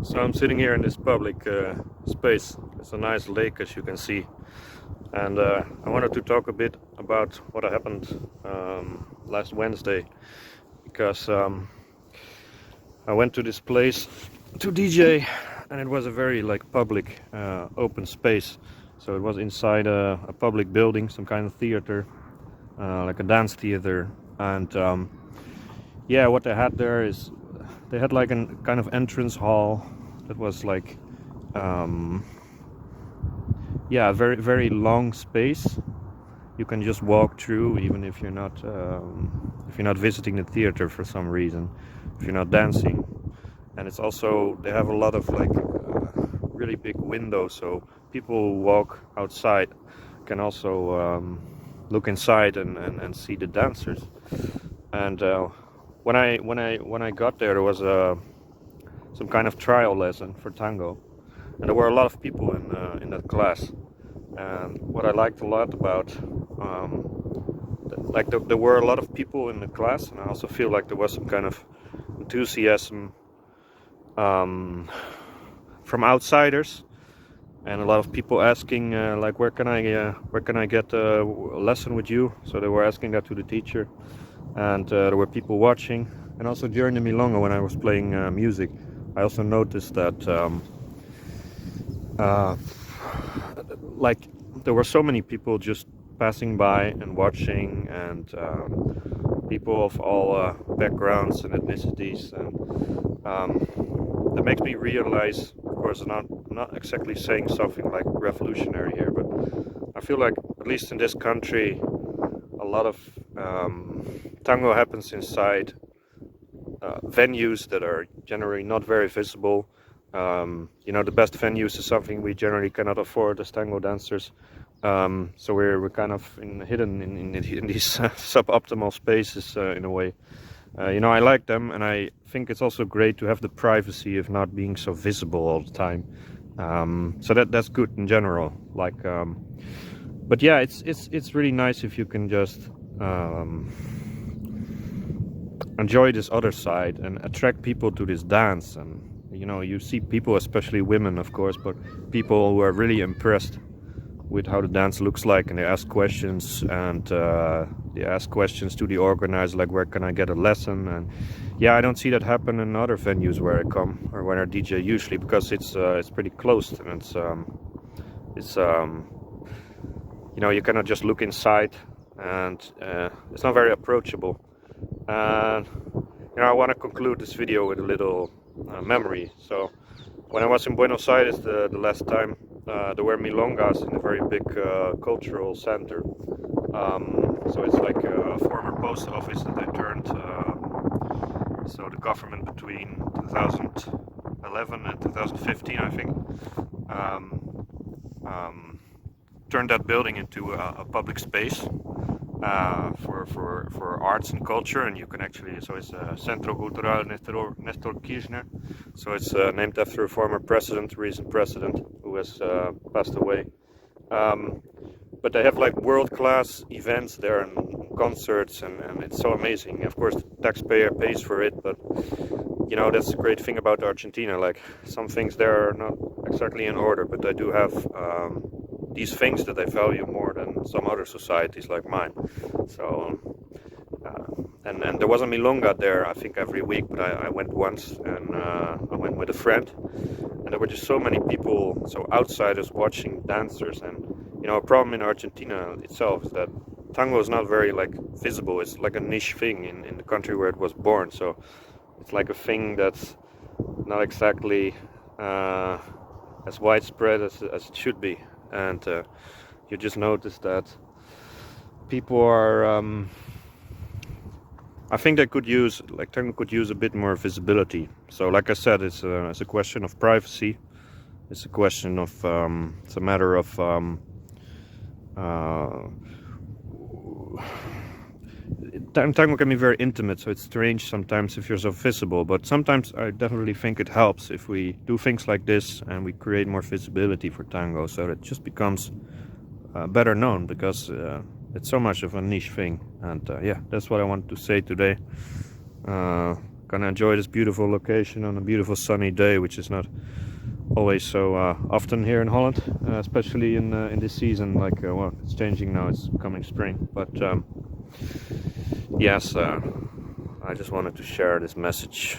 So I'm sitting here in this public space. It's a nice lake, as you can see, and I wanted to talk a bit about what happened last Wednesday, because I went to this place to DJ, and it was a very public open space. So it was inside a public building, some kind of theater, like a dance theater, and yeah, what they had there is they had like a kind of entrance hall that was yeah, a very long space. You can just walk through even if you're not visiting the theater for some reason, if you're not dancing. And it's also, they have a lot of really big windows, so people who walk outside can also look inside and see the dancers. And when I got there was some kind of trial lesson for tango, and there were a lot of people in that class. And what I liked a lot about there were a lot of people in the class, and I also feel like there was some kind of enthusiasm from outsiders, and a lot of people asking where can I get a lesson with you. So they were asking that to the teacher, and there were people watching. And also during the milonga, when I was playing music, I also noticed that there were so many people just passing by and watching, and people of all backgrounds and ethnicities, and that makes me realize, of course, not exactly saying something like revolutionary here, but I feel like, at least in this country, a lot of tango happens inside venues that are generally not very visible. The best venues is something we generally cannot afford as tango dancers. So we're kind of hidden in these suboptimal spaces in a way. I like them, and I think it's also great to have the privacy of not being so visible all the time. So that's good in general. But yeah, it's really nice if you can just enjoy this other side and attract people to this dance. And you see people, especially women, of course, but people who are really impressed with how the dance looks like, and they ask questions, and they ask questions to the organizer, like, where can I get a lesson? And yeah, I don't see that happen in other venues where I come or when I DJ usually, because it's pretty closed, and it's you cannot just look inside, and it's not very approachable. And I want to conclude this video with a little memory. So when I was in Buenos Aires the last time, there were milongas in a very big cultural center. So it's like a former post office that they turned. So the government between 2011 and 2015, I think, turned that building into a public space for arts and culture. And you can actually, so it's Centro Cultural Nestor Kirchner. So it's named after a former recent president who has passed away. But they have world-class events there and concerts, and it's so amazing. Of course, the taxpayer pays for it, but that's the great thing about Argentina. Like, some things there are not exactly in order, but they do have these things that I value more than some other societies like mine. So and there was a milonga there, I think, every week, but I went once, and I went with a friend, and there were just so many people, so outsiders watching dancers. And a problem in Argentina itself is that tango is not very visible. It's like a niche thing in the country where it was born, so it's like a thing that's not exactly as widespread as it should be. And you just notice that people are I think they could use, tango could use a bit more visibility. So like I said, it's a question of privacy. It's a question of it's a matter of tango can be very intimate, so it's strange sometimes if you're so visible, but sometimes I definitely think it helps if we do things like this and we create more visibility for tango, so that it just becomes better known, because it's so much of a niche thing. And yeah, that's what I wanted to say today. gonna enjoy this beautiful location on a beautiful sunny day, which is not always so often here in Holland, especially in this season. Like well, it's changing now, it's coming spring, but yes, I just wanted to share this message